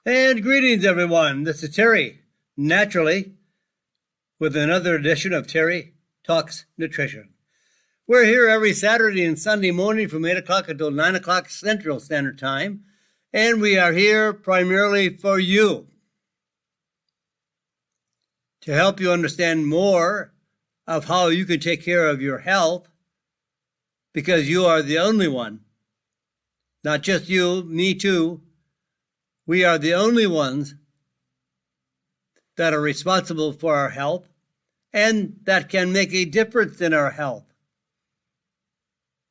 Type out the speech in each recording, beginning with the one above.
And greetings, everyone. This is Terry, naturally, with another edition of Terry Talks Nutrition. We're here every Saturday and Sunday morning from 8 o'clock until 9 o'clock Central Standard Time, and we are here primarily for you, to help you understand more of how you can take care of your health, because you are the only one, not just you, me too. We are the only ones that are responsible for our health and that can make a difference in our health.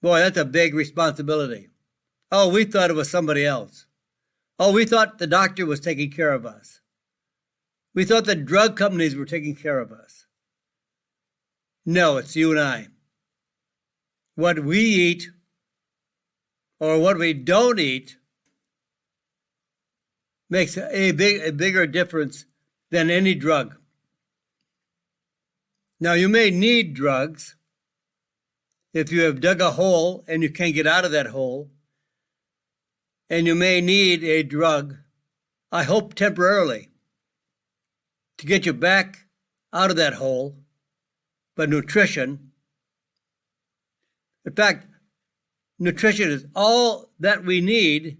Boy, that's a big responsibility. Oh, we thought it was somebody else. Oh, we thought the doctor was taking care of us. We thought the drug companies were taking care of us. No, it's you and I. What we eat or what we don't eat makes a bigger difference than any drug. Now, you may need drugs if you have dug a hole and you can't get out of that hole, and you may need a drug, I hope temporarily, to get you back out of that hole. But nutrition, in fact, nutrition is all that we need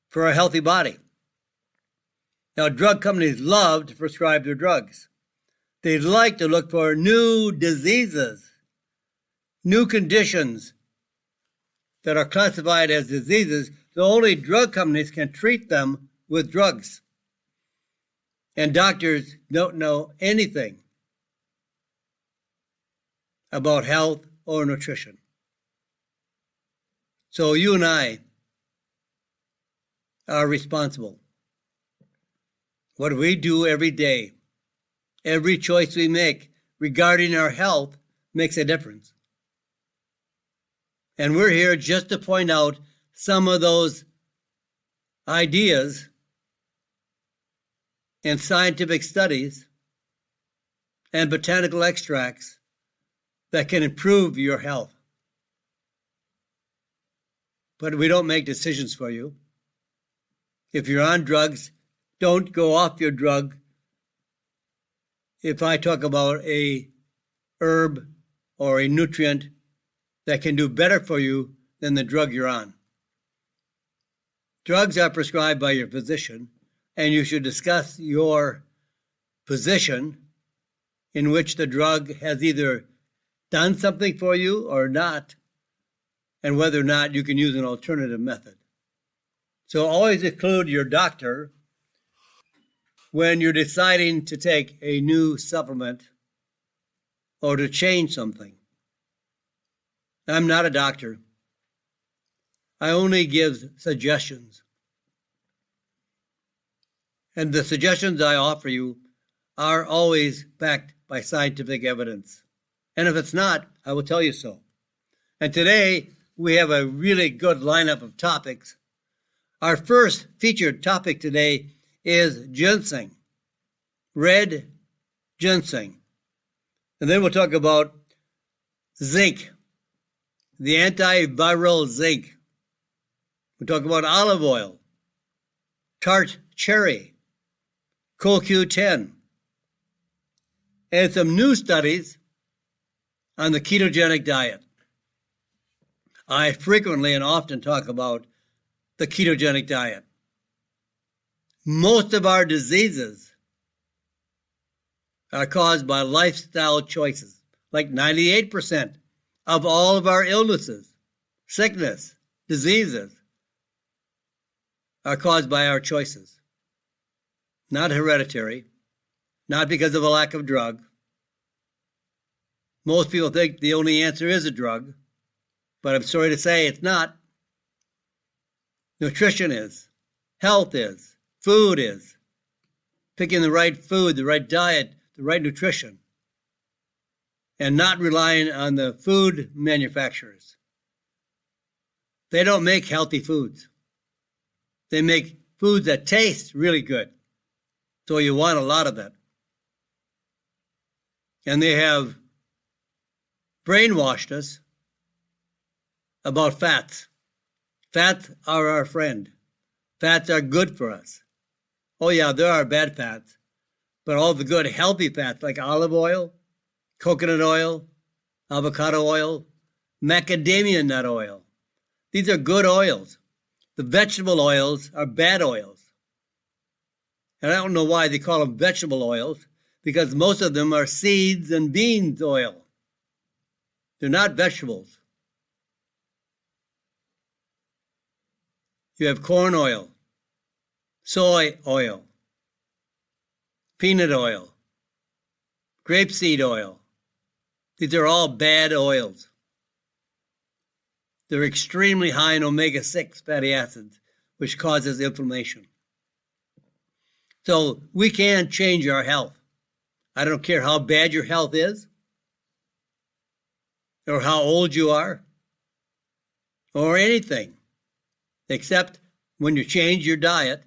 for a healthy body. Now, drug companies love to prescribe their drugs. They like to look for new diseases, new conditions that are classified as diseases, so only drug companies can treat them with drugs. And doctors don't know anything about health or nutrition. So you and I are responsible. What we do every day, every choice we make regarding our health makes a difference. And we're here just to point out some of those ideas and scientific studies and botanical extracts that can improve your health. But we don't make decisions for you. If you're on drugs, don't go off your drug. If I talk about a herb or a nutrient that can do better for you than the drug you're on. Drugs are prescribed by your physician, and you should discuss your physician in which the drug has either done something for you or not, and whether or not you can use an alternative method. So always include your doctor when you're deciding to take a new supplement or to change something. I'm not a doctor. I only give suggestions. And the suggestions I offer you are always backed by scientific evidence. And if it's not, I will tell you so. And today, we have a really good lineup of topics. Our first featured topic today is ginseng, red ginseng. And then we'll talk about zinc, the antiviral zinc. We'll talk about olive oil, tart cherry, CoQ10, and some new studies on the ketogenic diet. I frequently and often talk about the ketogenic diet. Most of our diseases are caused by lifestyle choices, like 98% of all of our illnesses, sickness, diseases are caused by our choices. Not hereditary, not because of a lack of drug. Most people think the only answer is a drug, but I'm sorry to say it's not. Nutrition is, health is, food is. Picking the right food, the right diet, the right nutrition, and not relying on the food manufacturers. They don't make healthy foods. They make foods that taste really good, so you want a lot of it. And they have brainwashed us about fats. Fats are our friend. Fats are good for us. Oh yeah, there are bad fats, but all the good healthy fats like olive oil, coconut oil, avocado oil, macadamia nut oil. These are good oils. The vegetable oils are bad oils. And I don't know why they call them vegetable oils, because most of them are seeds and beans oil. They're not vegetables. You have corn oil, soy oil, peanut oil, grapeseed oil. These are all bad oils. They're extremely high in omega-6 fatty acids, which causes inflammation. So we can change our health. I don't care how bad your health is, or how old you are, or anything, except when you change your diet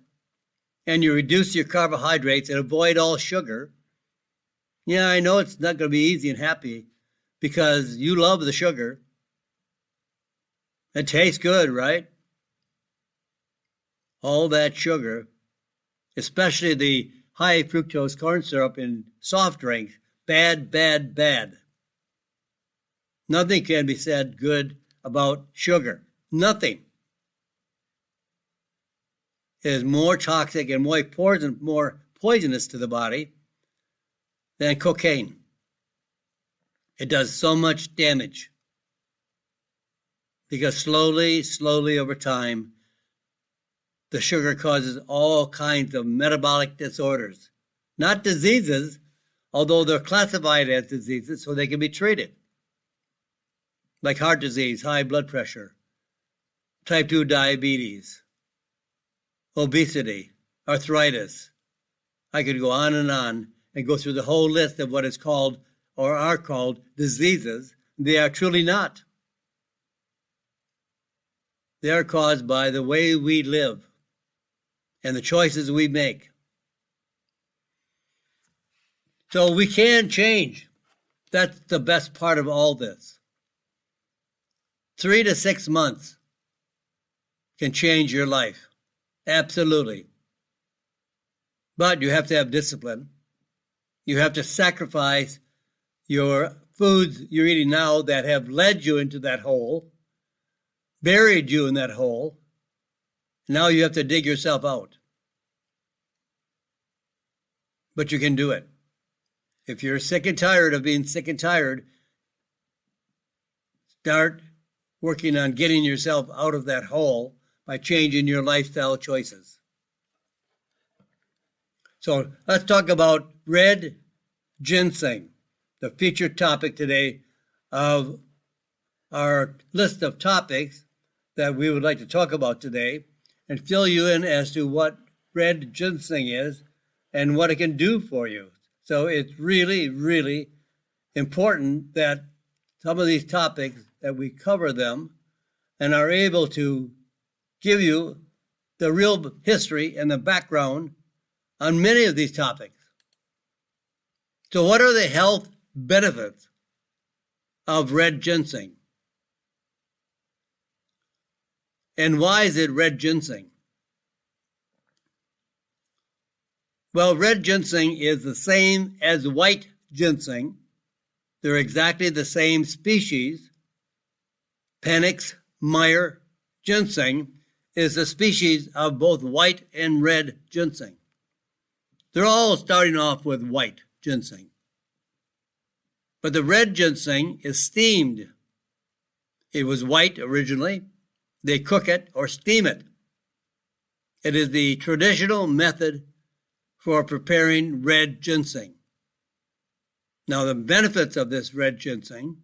and you reduce your carbohydrates and avoid all sugar. Yeah, I know it's not going to be easy and happy because you love the sugar. It tastes good, right? All that sugar, especially the high fructose corn syrup in soft drinks, bad, bad, bad. Nothing can be said good about sugar. Nothing. It is more toxic and more poisonous to the body than cocaine. It does so much damage because slowly over time, the sugar causes all kinds of metabolic disorders. Not diseases, although they're classified as diseases so they can be treated. Like heart disease, high blood pressure, type 2 diabetes, obesity, arthritis. I could go on and go through the whole list of what is called or are called diseases. They are truly not. They are caused by the way we live and the choices we make. So we can change. That's the best part of all this. 3 to 6 months can change your life. Absolutely. But you have to have discipline. You have to sacrifice your foods you're eating now that have led you into that hole, buried you in that hole. Now you have to dig yourself out. But you can do it. If you're sick and tired of being sick and tired, start working on getting yourself out of that hole by changing your lifestyle choices. So let's talk about red ginseng, the featured topic today of our list of topics that we would like to talk about today and fill you in as to what red ginseng is and what it can do for you. So it's really, really important that some of these topics that we cover them and are able to give you the real history and the background on many of these topics. So what are the health benefits of red ginseng? And why is it red ginseng? Well, red ginseng is the same as white ginseng. They're exactly the same species. Panax Meyer ginseng is a species of both white and red ginseng. They're all starting off with white ginseng. But the red ginseng is steamed. It was white originally. They cook it or steam it. It is the traditional method for preparing red ginseng. Now, the benefits of this red ginseng,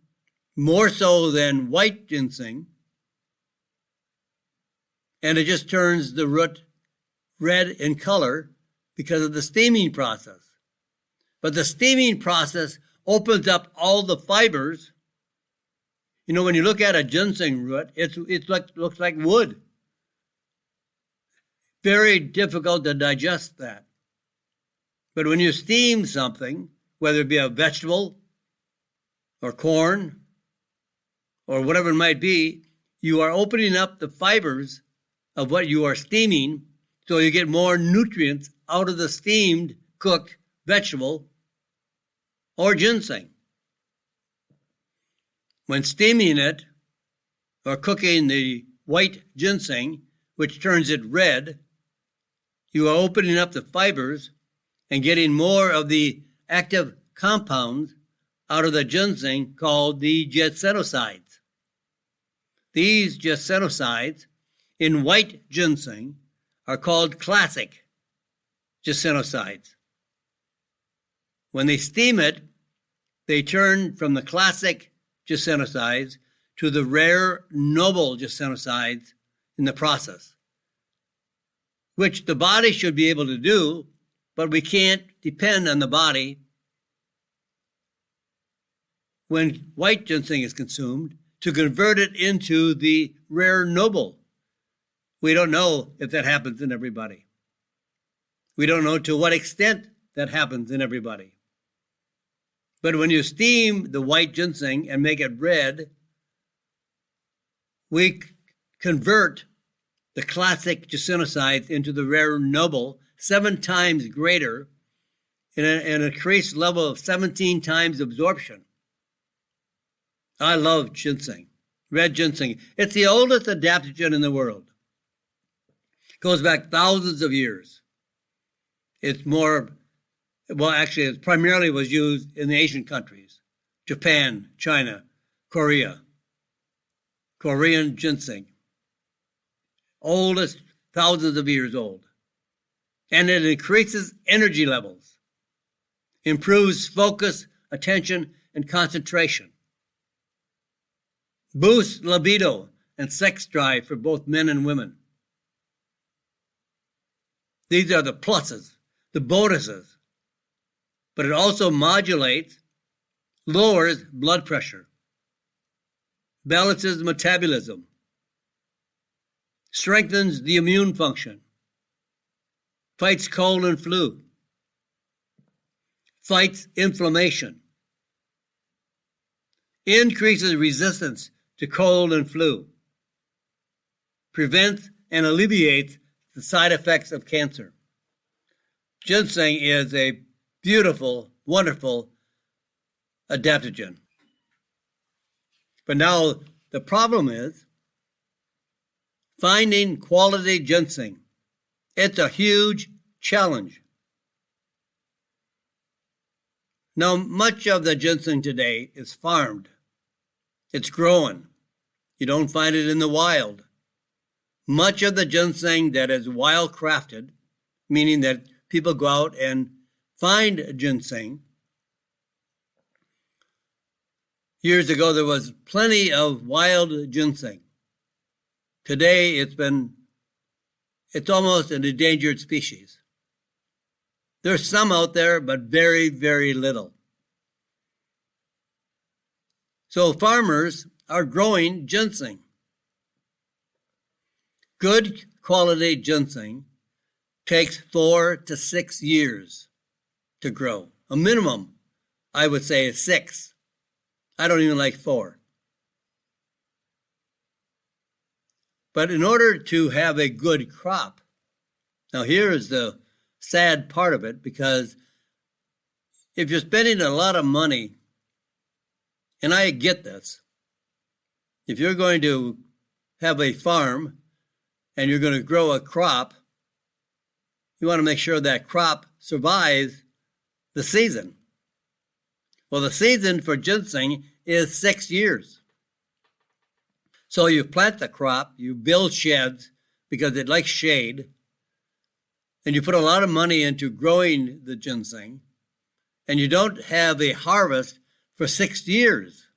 more so than white ginseng, and it just turns the root red in color because of the steaming process. But the steaming process opens up all the fibers. You know, when you look at a ginseng root, it looks like wood. Very difficult to digest that. But when you steam something, whether it be a vegetable or corn or whatever it might be, you are opening up the fibers of what you are steaming So you get more nutrients out of the steamed, cooked vegetable or ginseng. When steaming it or cooking the white ginseng, which turns it red, you are opening up the fibers and getting more of the active compounds out of the ginseng called the ginsenosides. These ginsenosides in white ginseng are called classic ginsenosides. When they steam it, they turn from the classic ginsenosides to the rare noble ginsenosides in the process, which the body should be able to do, but we can't depend on the body when white ginseng is consumed to convert it into the rare noble. We don't know if that happens in everybody. We don't know to what extent that happens in everybody. But when you steam the white ginseng and make it red, we convert the classic ginsenosides into the rare noble 7 times greater in an increased level of 17 times absorption. I love ginseng, red ginseng. It's the oldest adaptogen in the world. It goes back thousands of years. It primarily was used in the Asian countries, Japan, China, Korea. Korean ginseng, oldest, thousands of years old. And it increases energy levels, improves focus, attention, and concentration, boosts libido and sex drive for both men and women. These are the pluses, the bonuses. But it also modulates, lowers blood pressure, balances metabolism, strengthens the immune function, fights cold and flu, fights inflammation, increases resistance to cold and flu, prevents and alleviates the side effects of cancer. Ginseng is a beautiful, wonderful adaptogen. But now the problem is finding quality ginseng. It's a huge challenge. Now, much of the ginseng today is farmed. It's grown. You don't find it in the wild. Much of the ginseng that is wild crafted, meaning that people go out and find ginseng. Years ago, there was plenty of wild ginseng. Today, it's almost an endangered species. There's some out there, but very, very little. So farmers are growing ginseng. Good quality ginseng takes 4 to 6 years to grow. A minimum, I would say, is 6. I don't even like 4. But in order to have a good crop, now here is the sad part of it, because if you're spending a lot of money, and I get this, if you're going to have a farm and you're going to grow a crop, you want to make sure that crop survives the season. Well, the season for ginseng is 6 years. So you plant the crop, you build sheds because it likes shade, and you put a lot of money into growing the ginseng, and you don't have a harvest for 6 years.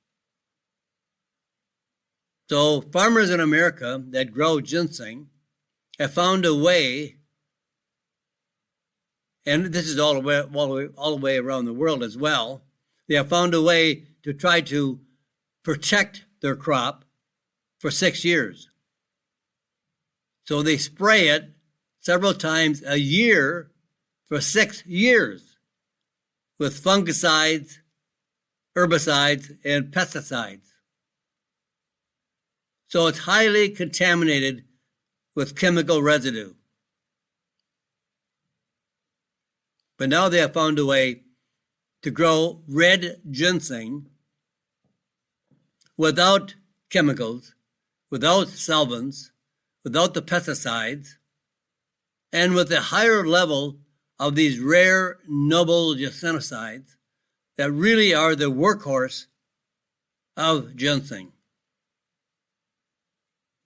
So farmers in America that grow ginseng have found a way, and this is all the way around the world as well, they have found a way to try to protect their crop for 6 years. So they spray it several times a year for 6 years with fungicides, herbicides, and pesticides. So it's highly contaminated with chemical residue. But now they have found a way to grow red ginseng without chemicals, without solvents, without the pesticides, and with a higher level of these rare noble ginsenosides that really are the workhorse of ginseng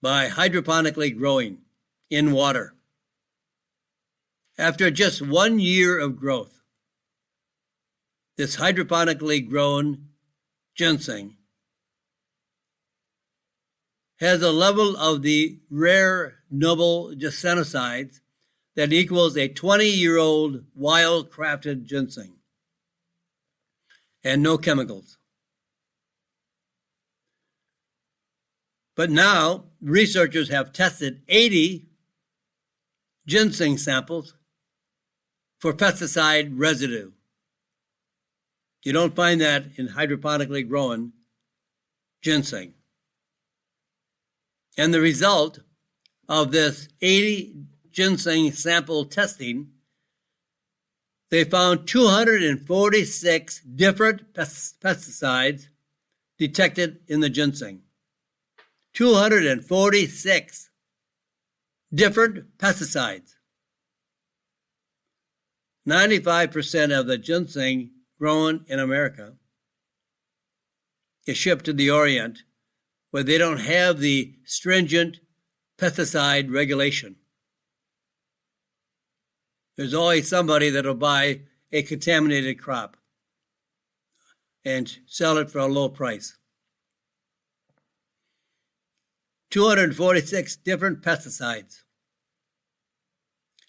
by hydroponically growing in water. After just 1 year of growth, this hydroponically grown ginseng has a level of the rare noble ginsenosides that equals a 20-year-old wild-crafted ginseng, and no chemicals. But now, researchers have tested 80 ginseng samples for pesticide residue. You don't find that in hydroponically grown ginseng. And the result of this 80 ginseng sample testing, they found 246 different pesticides detected in the ginseng. 246 different pesticides. 95% of the ginseng grown in America is shipped to the Orient, where they don't have the stringent pesticide regulation. There's always somebody that'll buy a contaminated crop and sell it for a low price. 246 different pesticides.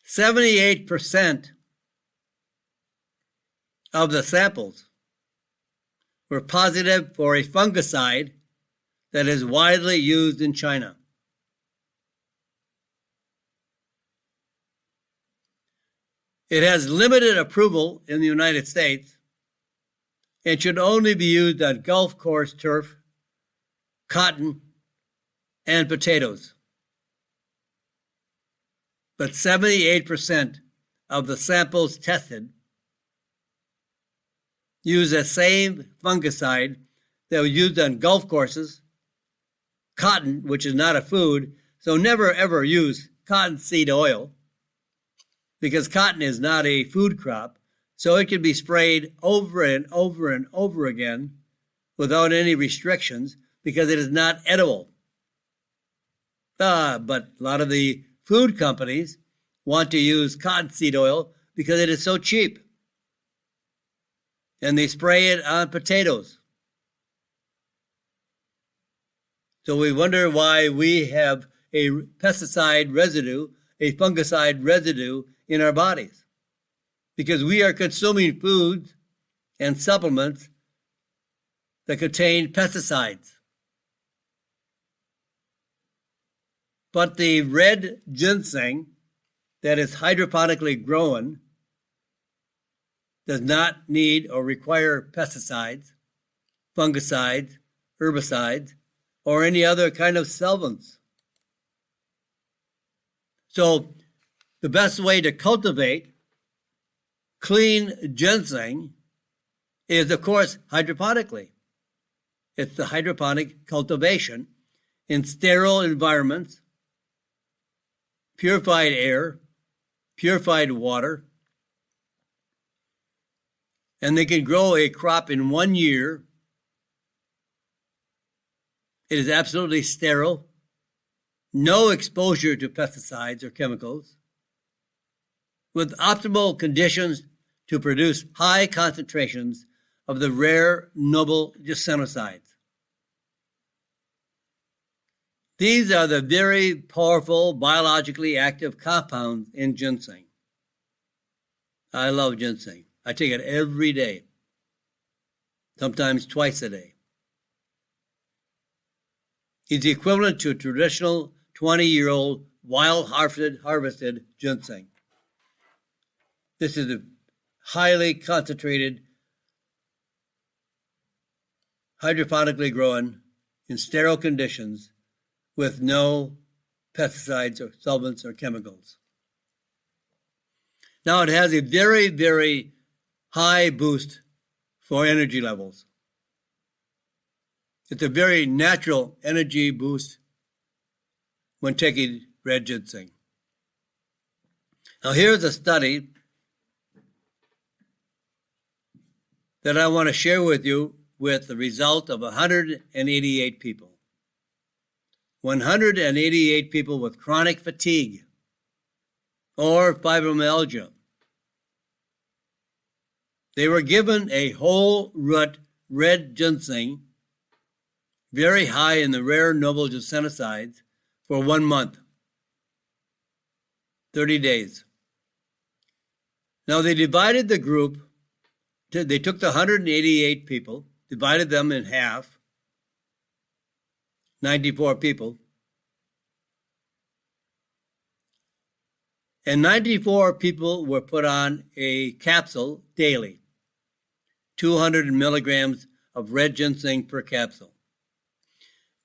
78% of the samples were positive for a fungicide that is widely used in China. It has limited approval in the United States and should only be used on golf course turf, cotton, and potatoes. But 78% of the samples tested use the same fungicide that was used on golf courses, cotton, which is not a food, so never ever use cottonseed oil, because cotton is not a food crop, so it can be sprayed over and over and over again without any restrictions because it is not edible. But a lot of the food companies want to use cottonseed oil because it is so cheap. And they spray it on potatoes. So we wonder why we have a pesticide residue, a fungicide residue in our bodies. Because we are consuming foods and supplements that contain pesticides. But the red ginseng that is hydroponically grown does not need or require pesticides, fungicides, herbicides, or any other kind of solvents. So the best way to cultivate clean ginseng is, of course, hydroponically. It's the hydroponic cultivation in sterile environments, purified air, purified water, and they can grow a crop in 1 year. It is absolutely sterile, no exposure to pesticides or chemicals, with optimal conditions to produce high concentrations of the rare noble ginsenosides. These are the very powerful biologically active compounds in ginseng. I love ginseng. I take it every day, sometimes twice a day. It's equivalent to a traditional 20-year-old wild harvested ginseng. This is a highly concentrated, hydroponically grown in sterile conditions with no pesticides or solvents or chemicals. Now, it has a very, very high boost for energy levels. It's a very natural energy boost when taking red ginseng. Now, here's a study that I want to share with you with the result of 188 people. 188 people with chronic fatigue or fibromyalgia. They were given a whole root red ginseng, very high in the rare noble ginsenosides, for 1 month, 30 days. Now they divided the group, they took the 188 people, divided them in half, 94 people, and 94 people were put on a capsule daily, 200 milligrams of red ginseng per capsule.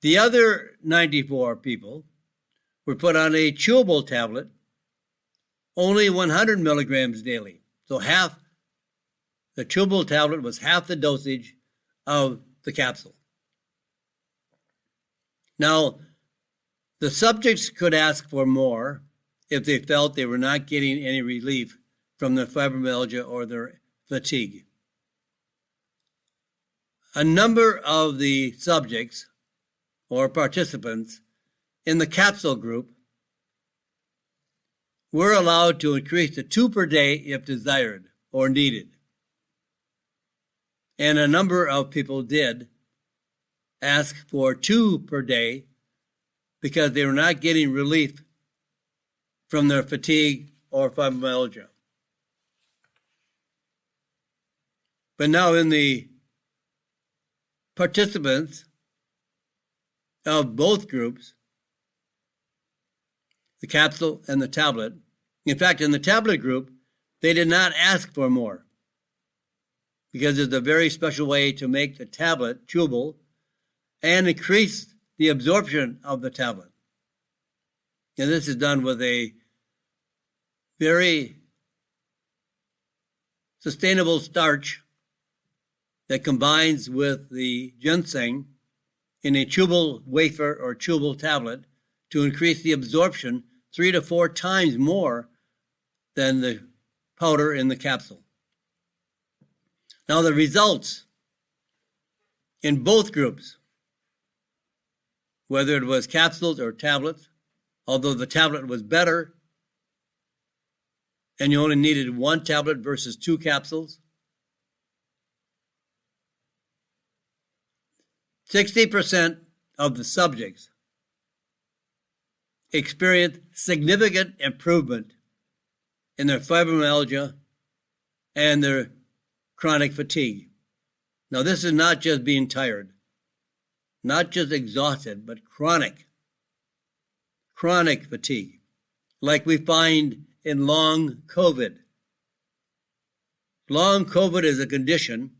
The other 94 people were put on a chewable tablet, only 100 milligrams daily. So the chewable tablet was half the dosage of the capsule. Now, the subjects could ask for more if they felt they were not getting any relief from their fibromyalgia or their fatigue. A number of the subjects or participants in the capsule group were allowed to increase to 2 per day if desired or needed. And a number of people did ask for 2 per day because they were not getting relief from their fatigue or fibromyalgia. But now in the participants of both groups, the capsule and the tablet, in fact, in the tablet group, they did not ask for more because it's a very special way to make the tablet chewable and increase the absorption of the tablet. And this is done with a very sustainable starch that combines with the ginseng in a chewable wafer or chewable tablet to increase the absorption 3 to 4 times more than the powder in the capsule. Now the results in both groups, whether it was capsules or tablets, although the tablet was better and you only needed 1 tablet versus 2 capsules, 60% of the subjects experienced significant improvement in their fibromyalgia and their chronic fatigue. Now, this is not just being tired, not just exhausted, but chronic fatigue, like we find in long COVID. Long COVID is a condition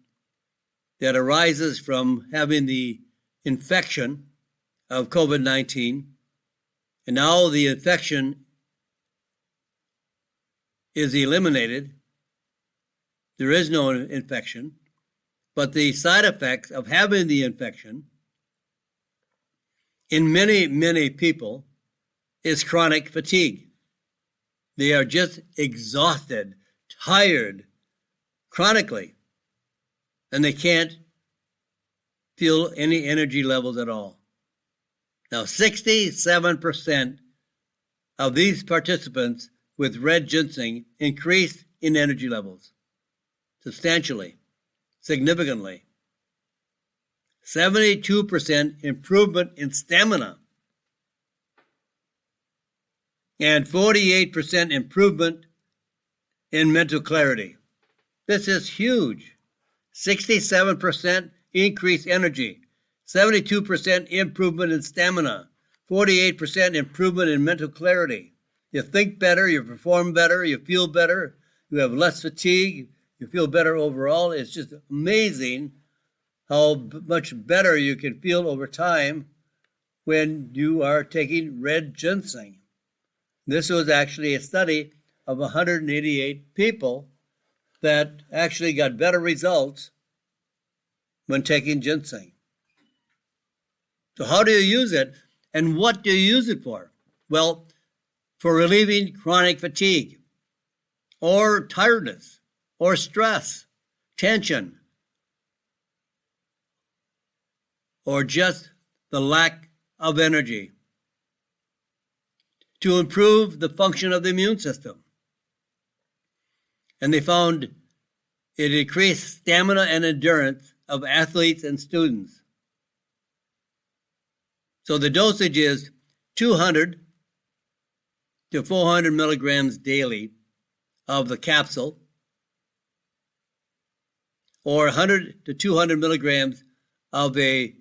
that arises from having the infection of COVID-19, and now the infection is eliminated. There is no infection, but the side effects of having the infection in many, many people is chronic fatigue. They are just exhausted, tired, chronically, and they can't feel any energy levels at all. Now, 67% of these participants with red ginseng increased in energy levels substantially, significantly. 72% improvement in stamina, and 48% improvement in mental clarity. This is huge. 67% increased energy, 72% improvement in stamina, 48% improvement in mental clarity. You think better, you perform better, you feel better, you have less fatigue, you feel better overall. It's just amazing how much better you can feel over time when you are taking red ginseng. This was actually a study of 188 people that actually got better results when taking ginseng. So how do you use it, and what do you use it for? Well, for relieving chronic fatigue, or tiredness, or stress, tension, or just the lack of energy, to improve the function of the immune system. And they found it increased stamina and endurance of athletes and students. So the dosage is 200 to 400 milligrams daily of the capsule, or 100 to 200 milligrams of a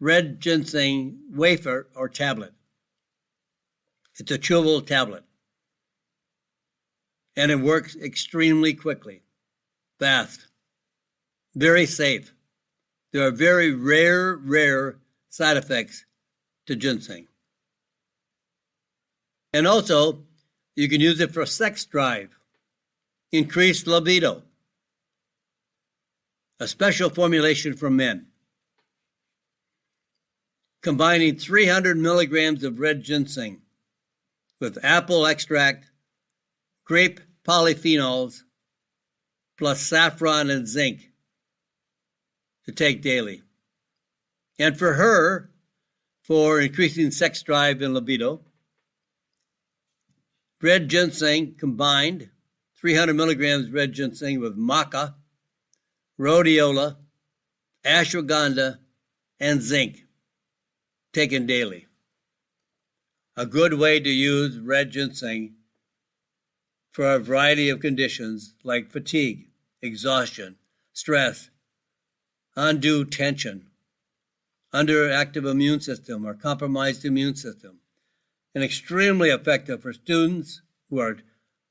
red ginseng wafer or tablet. It's a chewable tablet. And it works extremely quickly, fast, very safe. There are very rare side effects to ginseng. And also, you can use it for sex drive, increased libido, a special formulation for men, combining 300 milligrams of red ginseng with apple extract, grape polyphenols, plus saffron and zinc to take daily. And for her, for increasing sex drive and libido, red ginseng combined, 300 milligrams red ginseng with maca, rhodiola, ashwagandha, and zinc, taken daily. A good way to use red ginseng for a variety of conditions like fatigue, exhaustion, stress, undue tension, underactive immune system or compromised immune system, and extremely effective for students who are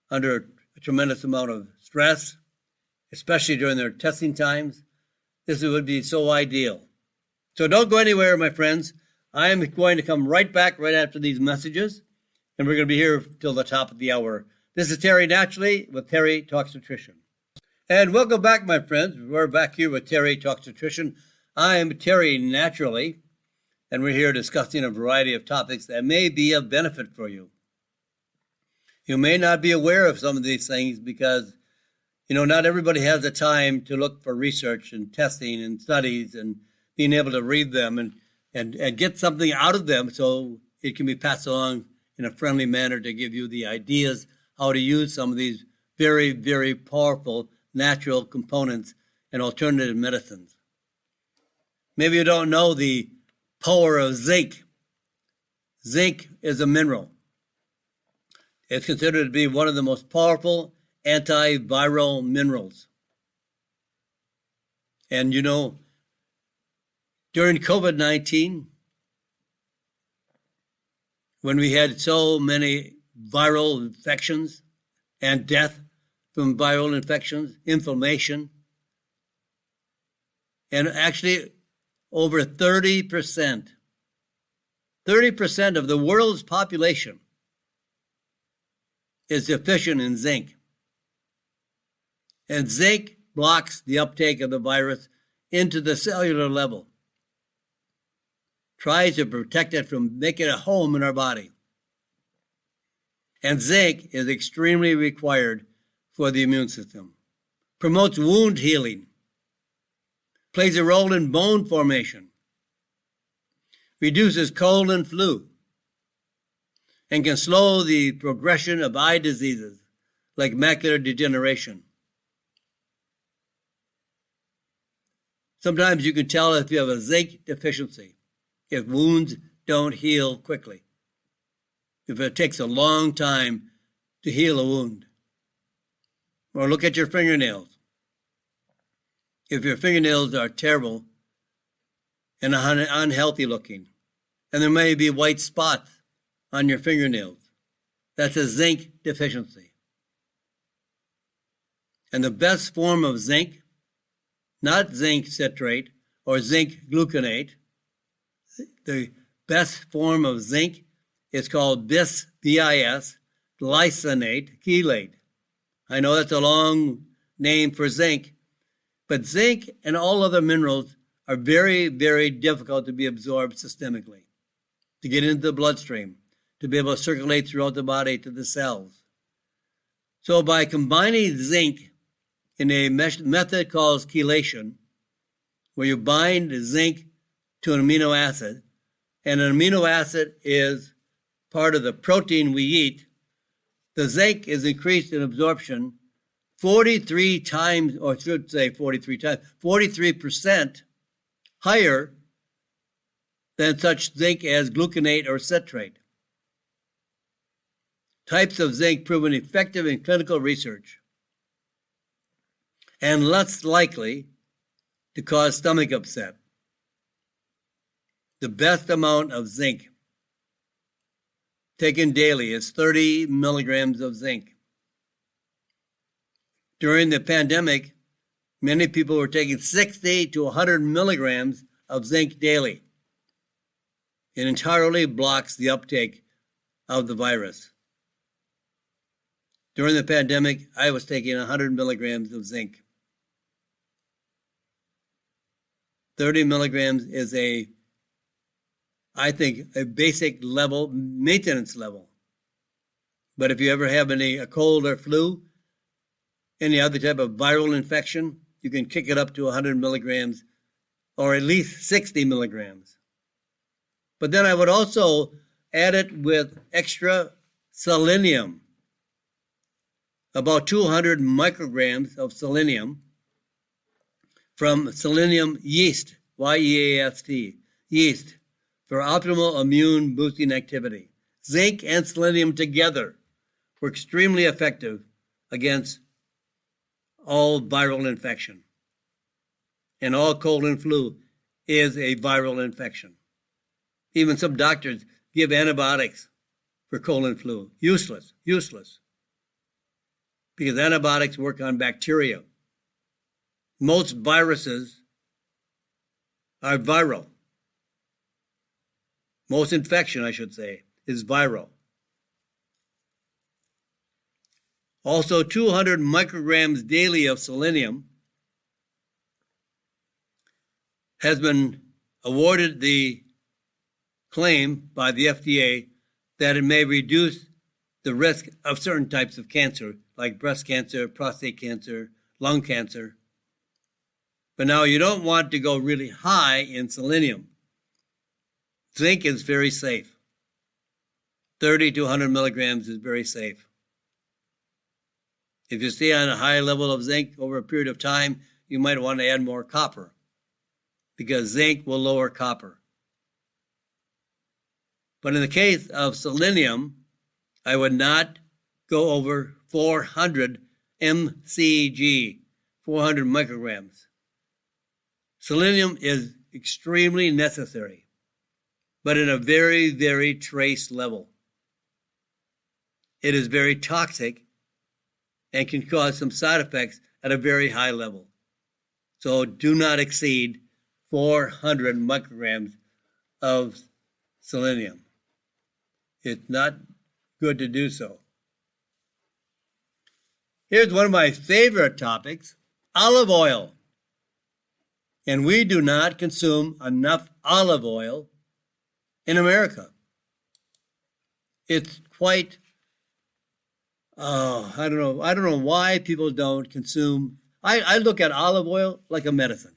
under a tremendous amount of stress, especially during their testing times. This would be so ideal. So don't go anywhere, my friends. I am going to come right back right after these messages, and we're going to be here till the top of the hour. This is Terry Naturally with Terry Talks Nutrition. And welcome back, my friends. We're back here with Terry Talks Nutrition. I am Terry Naturally, and we're here discussing a variety of topics that may be of benefit for you. You may not be aware of some of these things because, not everybody has the time to look for research and testing and studies and being able to read them and get something out of them so it can be passed along in a friendly manner to give you the ideas how to use some of these very, very powerful natural components and alternative medicines. Maybe you don't know the power of zinc. Zinc is a mineral. It's considered to be one of the most powerful antiviral minerals. And during COVID-19, when we had so many viral infections and death from viral infections, inflammation, and actually over 30% of the world's population is deficient in zinc. And zinc blocks the uptake of the virus into the cellular level, tries to protect it from making a home in our body. And zinc is extremely required for the immune system, promotes wound healing, plays a role in bone formation, reduces cold and flu, and can slow the progression of eye diseases like macular degeneration. Sometimes you can tell if you have a zinc deficiency, if wounds don't heal quickly, if it takes a long time to heal a wound. Or look at your fingernails. If your fingernails are terrible and unhealthy looking, and there may be white spots on your fingernails, that's a zinc deficiency. And the best form of zinc, not zinc citrate or zinc gluconate, the best form of zinc is called BIS, glycinate, chelate. I know that's a long name for zinc, but zinc and all other minerals are very, very difficult to be absorbed systemically, to get into the bloodstream, to be able to circulate throughout the body to the cells. So by combining zinc in a method called chelation, where you bind zinc to an amino acid, and an amino acid is part of the protein we eat, the zinc is increased in absorption 43 times, or I should say 43 times, 43% higher than such zinc as gluconate or citrate. Types of zinc proven effective in clinical research and less likely to cause stomach upset. The best amount of zinc taken daily is 30 milligrams of zinc. During the pandemic, many people were taking 60 to 100 milligrams of zinc daily. It entirely blocks the uptake of the virus. During the pandemic, I was taking 100 milligrams of zinc. 30 milligrams is I think, a basic level, maintenance level. But if you ever have a cold or flu, any other type of viral infection, you can kick it up to 100 milligrams or at least 60 milligrams. But then I would also add it with extra selenium, about 200 micrograms of selenium from selenium yeast, Y-E-A-S-T, yeast, for optimal immune boosting activity. Zinc and selenium together were extremely effective against all viral infection. And all cold and flu is a viral infection. Even some doctors give antibiotics for cold and flu. Useless. Because antibiotics work on bacteria. Most viruses are viral. Most infection, I should say, is viral. Also, 200 micrograms daily of selenium has been awarded the claim by the FDA that it may reduce the risk of certain types of cancer, like breast cancer, prostate cancer, lung cancer. But now you don't want to go really high in selenium. Zinc is very safe. 30 to 100 milligrams is very safe. If you stay on a high level of zinc over a period of time, you might want to add more copper because zinc will lower copper. But in the case of selenium, I would not go over 400 mcg, 400 micrograms. Selenium is extremely necessary, but in a very, very trace level. It is very toxic and can cause some side effects at a very high level. So do not exceed 400 micrograms of selenium. It's not good to do so. Here's one of my favorite topics, olive oil. And we do not consume enough olive oil in America. It's quite, I don't know why people don't consume. I look at olive oil like a medicine.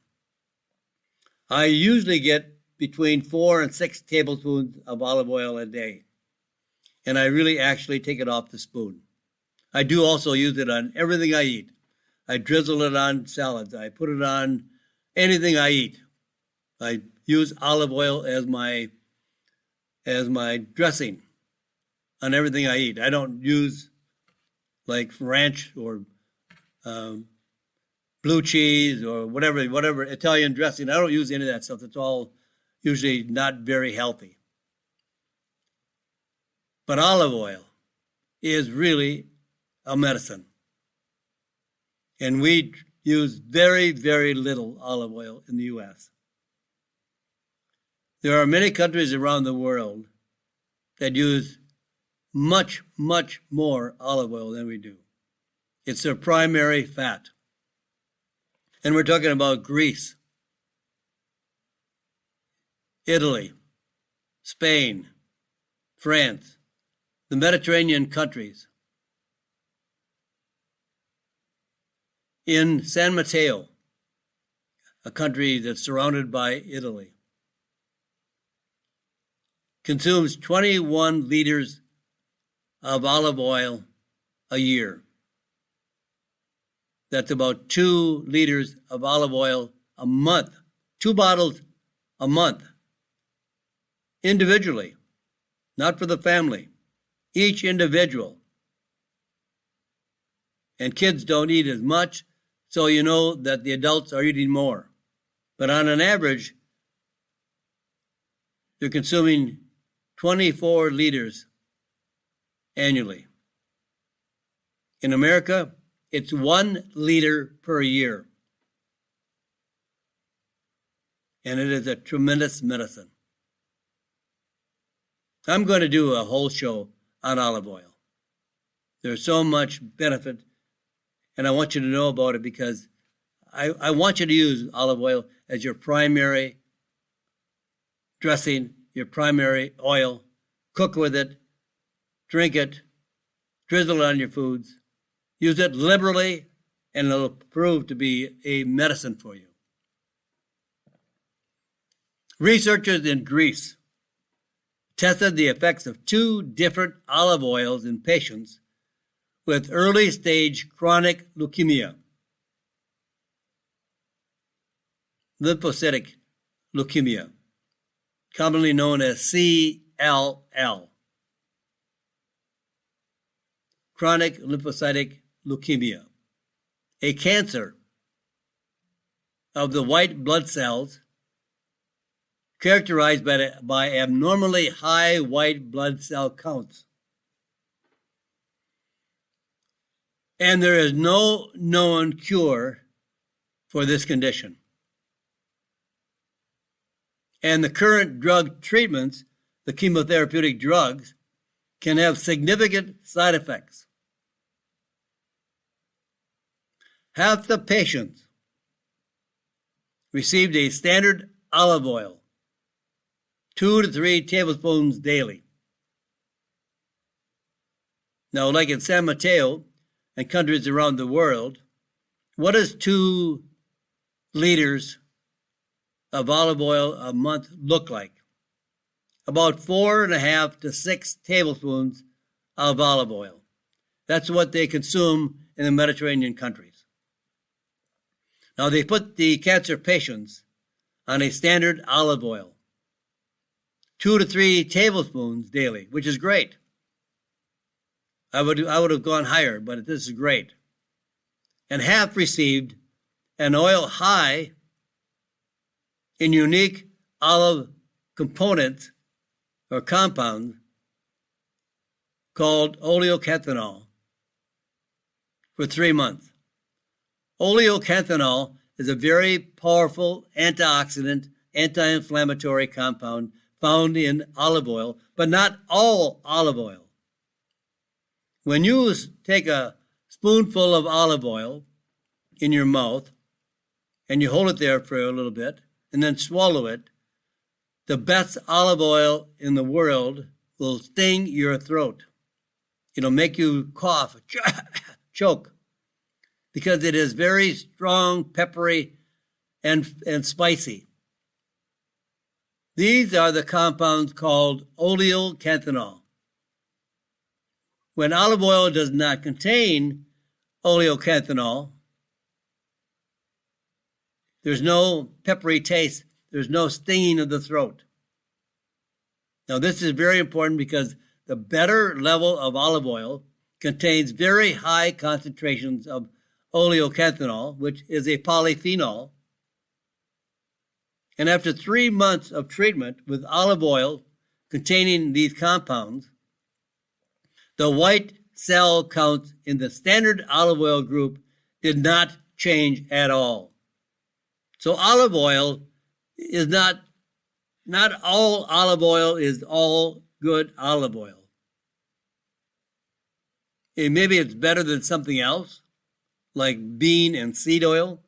I usually get between 4 and 6 tablespoons of olive oil a day. And I really actually take it off the spoon. I do also use it on everything I eat. I drizzle it on salads. I put it on anything I eat. I use olive oil as my dressing on everything I eat. I don't use like ranch or blue cheese or whatever Italian dressing. I don't use any of that stuff. It's all usually not very healthy. But olive oil is really a medicine. And we use very, very little olive oil in the U.S. There are many countries around the world that use much, much more olive oil than we do. It's their primary fat. And we're talking about Greece, Italy, Spain, France, the Mediterranean countries. In San Mateo, a country that's surrounded by Italy, consumes 21 liters of olive oil a year. That's about 2 liters of olive oil a month, 2 bottles a month, individually, not for the family, each individual. And kids don't eat as much, so you know that the adults are eating more. But on an average, they're consuming 24 liters annually. In America, it's 1 liter per year. And it is a tremendous medicine. I'm going to do a whole show on olive oil. There's so much benefit, and I want you to know about it because I want you to use olive oil as your primary dressing, your primary oil. Cook with it, drink it, drizzle it on your foods. Use it liberally, and it'll prove to be a medicine for you. Researchers in Greece tested the effects of 2 different olive oils in patients with early-stage chronic leukemia, lymphocytic leukemia, commonly known as CLL, chronic lymphocytic leukemia, a cancer of the white blood cells characterized by abnormally high white blood cell counts. And there is no known cure for this condition. And the current drug treatments, the chemotherapeutic drugs, can have significant side effects. Half the patients received a standard olive oil, 2 to 3 tablespoons daily. Now, like in San Mateo and countries around the world, what does 2 liters of olive oil a month look like? About 4.5 to 6 tablespoons of olive oil. That's what they consume in the Mediterranean countries. Now, they put the cancer patients on a standard olive oil, 2 to 3 tablespoons daily, which is great. I would have gone higher, but this is great. And half received an oil high in unique olive components or compounds called oleocathinol for 3 months. Oleocathinol is a very powerful antioxidant, anti-inflammatory compound found in olive oil, but not all olive oil. When you take a spoonful of olive oil in your mouth and you hold it there for a little bit and then swallow it, the best olive oil in the world will sting your throat. It'll make you cough, choke, because it is very strong, peppery, and spicy. These are the compounds called oleocathinol. When olive oil does not contain oleocathinol, there's no peppery taste, there's no stinging of the throat. Now, this is very important because the better level of olive oil contains very high concentrations of oleocathinol, which is a polyphenol. And after 3 months of treatment with olive oil containing these compounds, the white cell counts in the standard olive oil group did not change at all. So olive oil is not all olive oil is all good olive oil. maybe it's better than something else, like bean and seed oil.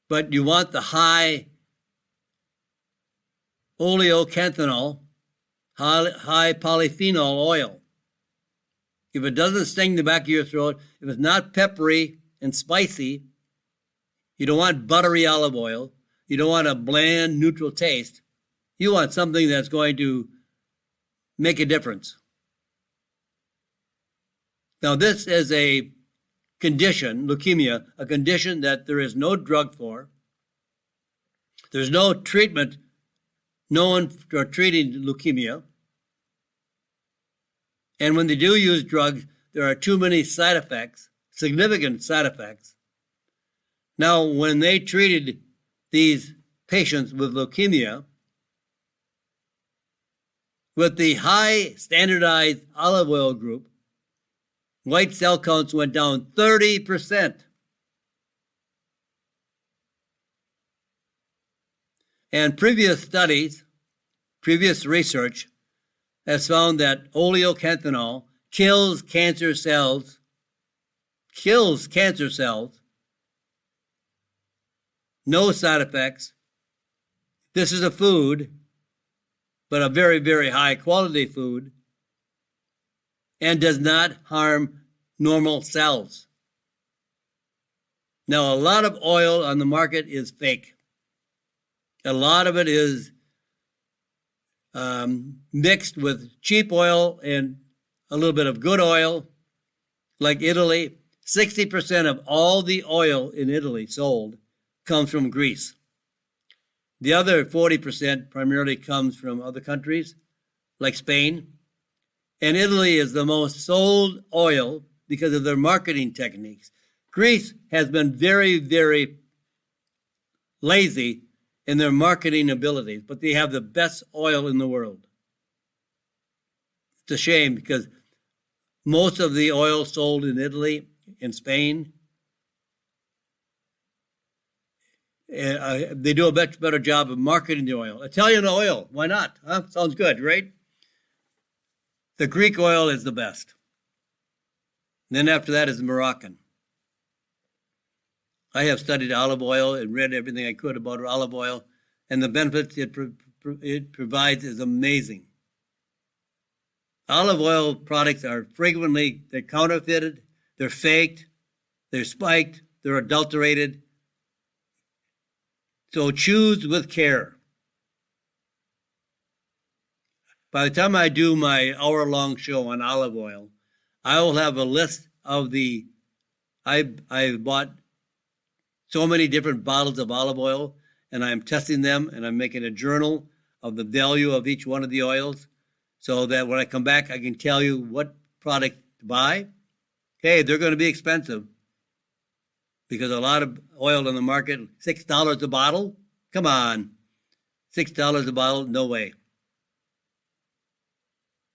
But you want the high oleocanthanol, high polyphenol oil. If it doesn't sting the back of your throat, if it's not peppery and spicy, you don't want buttery olive oil, you don't want a bland, neutral taste. You want something that's going to make a difference. Now, this is a condition, leukemia, a condition that there is no drug for. There's no treatment known for treating leukemia. And when they do use drugs, there are too many side effects, significant side effects. Now, when they treated these patients with leukemia with the high standardized olive oil group, white cell counts went down 30%. And previous studies, previous research has found that oleocanthanol kills cancer cells, no side effects. This is a food, but a very, very high quality food, and does not harm normal cells. Now, a lot of oil on the market is fake. A lot of it is mixed with cheap oil and a little bit of good oil. Like Italy, 60% of all the oil in Italy sold comes from Greece. The other 40% primarily comes from other countries, like Spain. And Italy is the most sold oil because of their marketing techniques. Greece has been very, very lazy in their marketing abilities, but they have the best oil in the world. It's a shame because most of the oil sold in Italy and Spain, they do a much better job of marketing the oil. Italian oil, why not? Huh? Sounds good, right? The Greek oil is the best. Then after that is Moroccan. I have studied olive oil and read everything I could about olive oil, and the benefits it provides is amazing. Olive oil products are frequently, they're counterfeited, they're faked, they're spiked, they're adulterated. So choose with care. By the time I do my hour-long show on olive oil, I will have a list of I've bought so many different bottles of olive oil, and I'm testing them, and I'm making a journal of the value of each one of the oils so that when I come back, I can tell you what product to buy. Hey, they're going to be expensive because a lot of oil on the market, $6 a bottle. Come on, $6 a bottle, no way.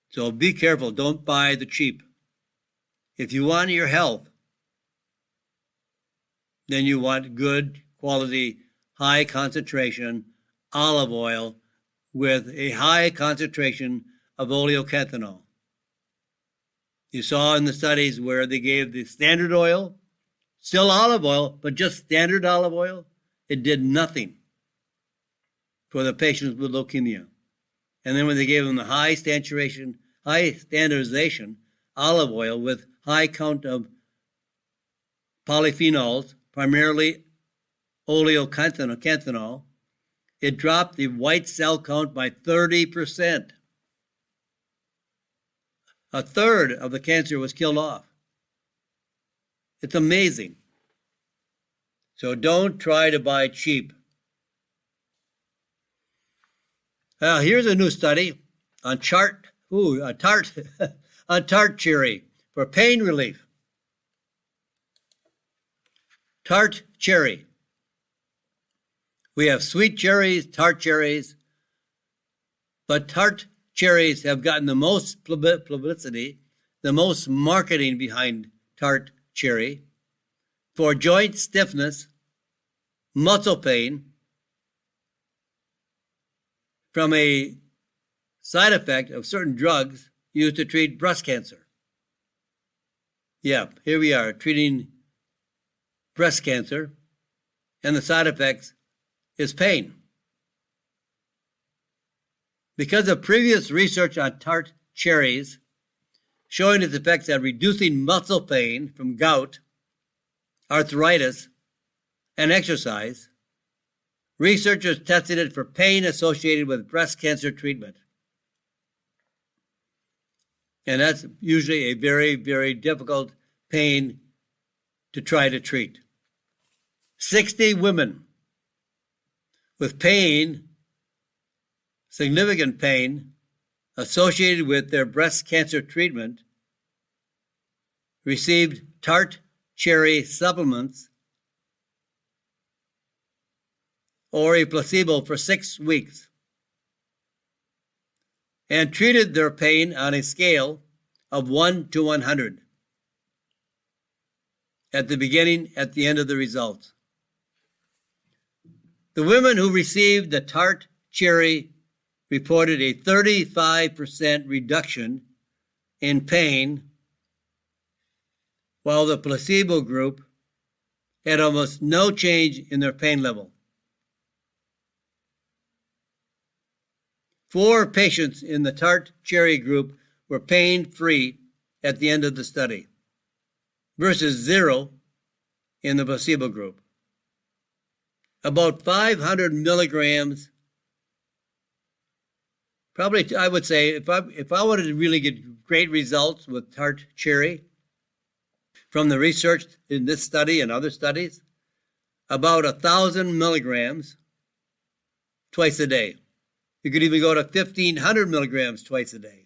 So be careful. Don't buy the cheap. If you want your health, then you want good quality, high concentration olive oil with a high concentration of oleocanthanol. You saw in the studies where they gave the standard oil, still olive oil, but just standard olive oil, it did nothing for the patients with leukemia. And then when they gave them the high standardization olive oil with high count of polyphenols, primarily oleocanthanol, it dropped the white cell count by 30%. A third of the cancer was killed off. It's amazing. So don't try to buy cheap. Here's a new study on tart cherry for pain relief. Tart cherry. We have sweet cherries, tart cherries, but tart cherries have gotten the most publicity, the most marketing behind tart cherry for joint stiffness, muscle pain, from a side effect of certain drugs used to treat breast cancer. Yeah, here we are treating breast cancer, and the side effects is pain. Because of previous research on tart cherries showing its effects at reducing muscle pain from gout, arthritis, and exercise, researchers tested it for pain associated with breast cancer treatment. And that's usually a very, very difficult pain to try to treat. 60 women with pain, significant pain, associated with their breast cancer treatment received tart cherry supplements or a placebo for 6 weeks and treated their pain on a scale of 1 to 100 at the beginning, at the end of the results. The women who received the tart cherry reported a 35% reduction in pain, while the placebo group had almost no change in their pain level. 4 patients in the tart cherry group were pain-free at the end of the study, versus 0 in the placebo group. About 500 milligrams. Probably, I would say, if I wanted to really get great results with tart cherry from the research in this study and other studies, about 1,000 milligrams twice a day. You could even go to 1,500 milligrams twice a day,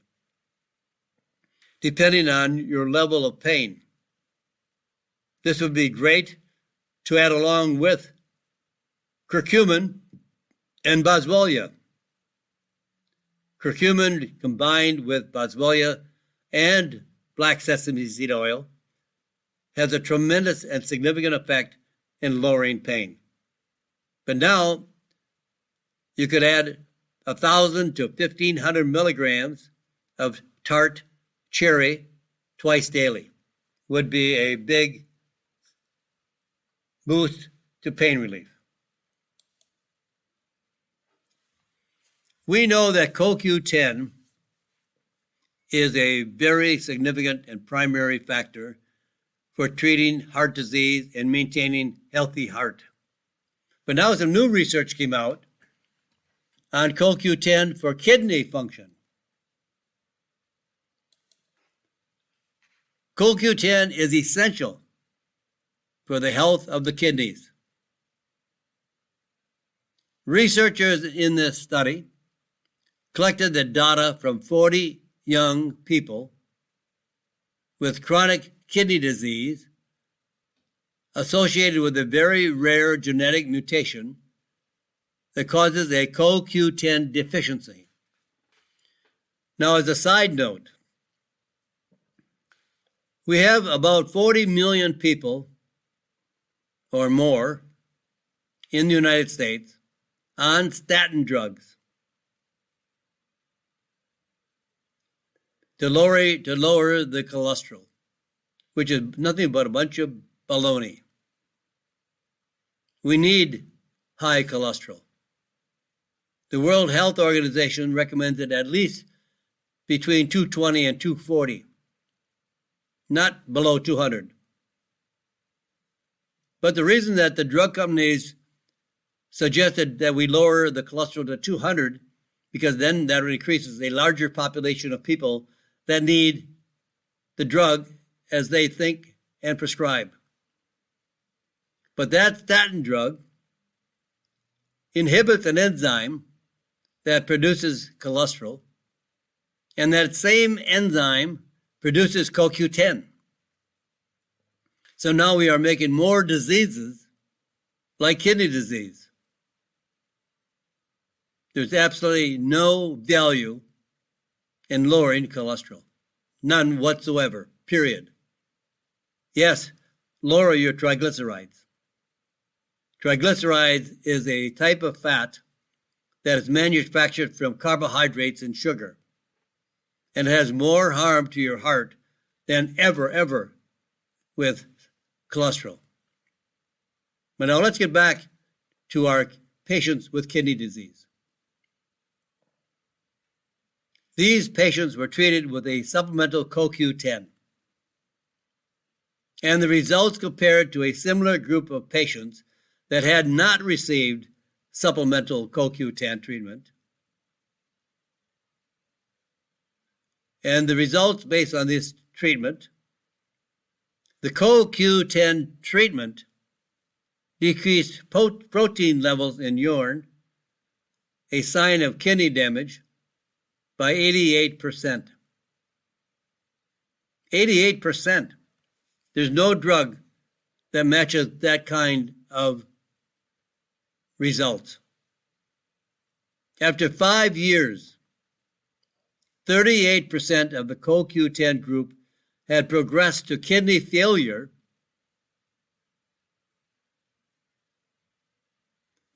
depending on your level of pain. This would be great to add along with curcumin and boswellia. Curcumin combined with boswellia and black sesame seed oil has a tremendous and significant effect in lowering pain. But now you could add 1,000 to 1,500 milligrams of tart cherry twice daily. Would be a big boost to pain relief. We know that CoQ10 is a very significant and primary factor for treating heart disease and maintaining healthy heart. But now some new research came out on CoQ10 for kidney function. CoQ10 is essential for the health of the kidneys. Researchers in this study collected the data from 40 young people with chronic kidney disease associated with a very rare genetic mutation that causes a CoQ10 deficiency. Now, as a side note, we have about 40 million people or more in the United States on statin drugs to lower the cholesterol, which is nothing but a bunch of baloney. We need high cholesterol. The World Health Organization recommends it at least between 220 and 240, not below 200. But the reason that the drug companies suggested that we lower the cholesterol to 200, because then that increases a larger population of people that need the drug as they think and prescribe. But that statin drug inhibits an enzyme that produces cholesterol, and that same enzyme produces CoQ10. So now we are making more diseases like kidney disease. There's absolutely no value in lowering cholesterol. None whatsoever, period. Yes, lower your triglycerides. Triglycerides is a type of fat that is manufactured from carbohydrates and sugar. and it has more harm to your heart than ever with cholesterol. But now let's get back to our patients with kidney disease. These patients were treated with a supplemental CoQ10. And the results compared to a similar group of patients that had not received supplemental CoQ10 treatment. And the results based on this treatment, the CoQ10 treatment decreased protein levels in urine, a sign of kidney damage, by 88%. 88%. There's no drug that matches that kind of results. After 5 years, 38% of the CoQ10 group had progressed to kidney failure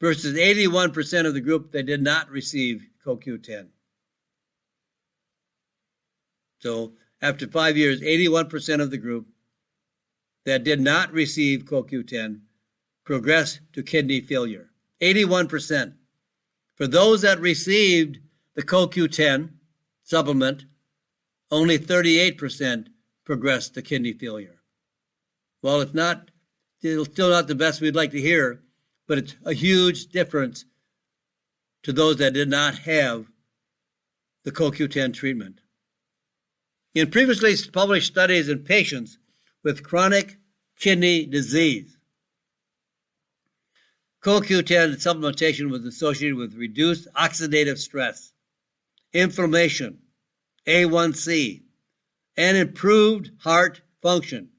versus 81% of the group that did not receive CoQ10. So after 5 years, 81% of the group that did not receive CoQ10 progressed to kidney failure. 81%. For those that received the CoQ10 supplement, only 38% progressed to kidney failure. Well, it's still not the best we'd like to hear, but it's a huge difference to those that did not have the CoQ10 treatment. In previously published studies in patients with chronic kidney disease, CoQ10 supplementation was associated with reduced oxidative stress, inflammation, A1C, and improved heart function.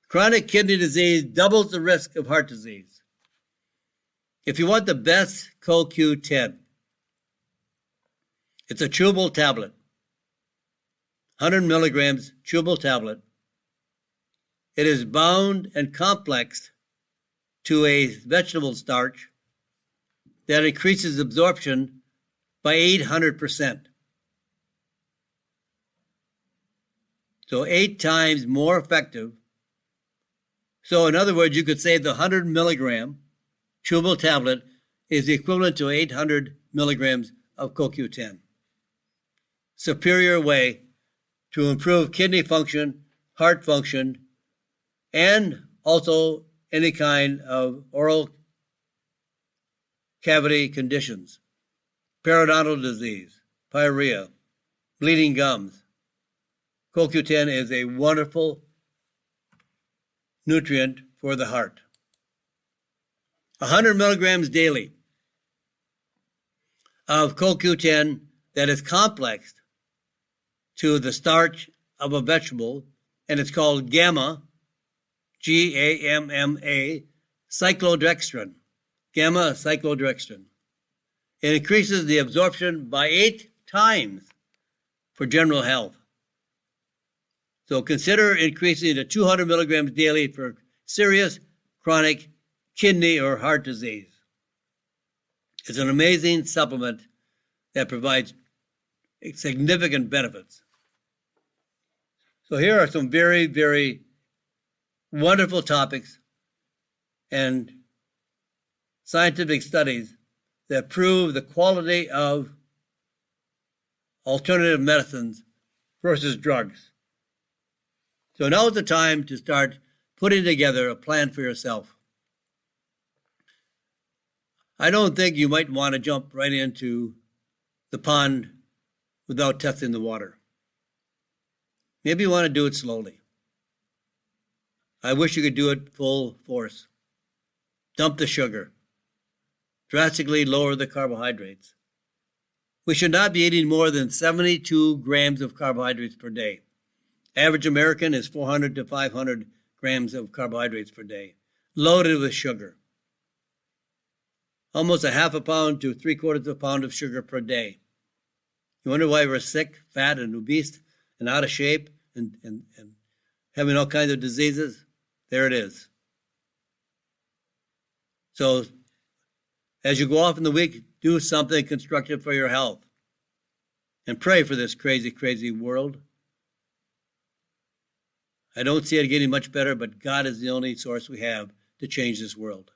Chronic kidney disease doubles the risk of heart disease. If you want the best CoQ10, it's a chewable tablet, 100 milligrams chewable tablet. It is bound and complexed to a vegetable starch that increases absorption by 800%. So 8 times more effective. So in other words, you could say the 100 milligram chewable tablet is equivalent to 800 milligrams of CoQ10. Superior way to improve kidney function, heart function, and also any kind of oral cavity conditions, periodontal disease, pyorrhea, bleeding gums. CoQ10 is a wonderful nutrient for the heart. 100 milligrams daily of CoQ10 that is complexed to the starch of a vegetable, and it's called gamma, G-A-M-M-A, cyclodextrin, gamma cyclodextrin. It increases the absorption by 8 times for general health. So consider increasing to 200 milligrams daily for serious chronic kidney or heart disease. It's an amazing supplement that provides significant benefits. So here are some very, very wonderful topics and scientific studies that prove the quality of alternative medicines versus drugs. So now is the time to start putting together a plan for yourself. I don't think you might want to jump right into the pond without testing the water. Maybe you want to do it slowly. I wish you could do it full force. Dump the sugar. Drastically lower the carbohydrates. We should not be eating more than 72 grams of carbohydrates per day. Average American is 400 to 500 grams of carbohydrates per day, loaded with sugar. Almost a half a pound to 3/4 of a pound of sugar per day. You wonder why we're sick, fat, and obese, and out of shape, and having all kinds of diseases? There it is. So, as you go off in the week, do something constructive for your health. and pray for this crazy, crazy world. I don't see it getting much better, but God is the only source we have to change this world.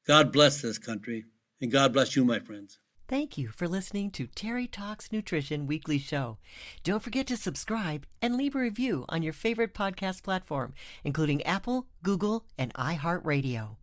God bless this country, and God bless you, my friends. Thank you for listening to Terry Talks Nutrition Weekly Show. Don't forget to subscribe and leave a review on your favorite podcast platform, including Apple, Google, and iHeartRadio.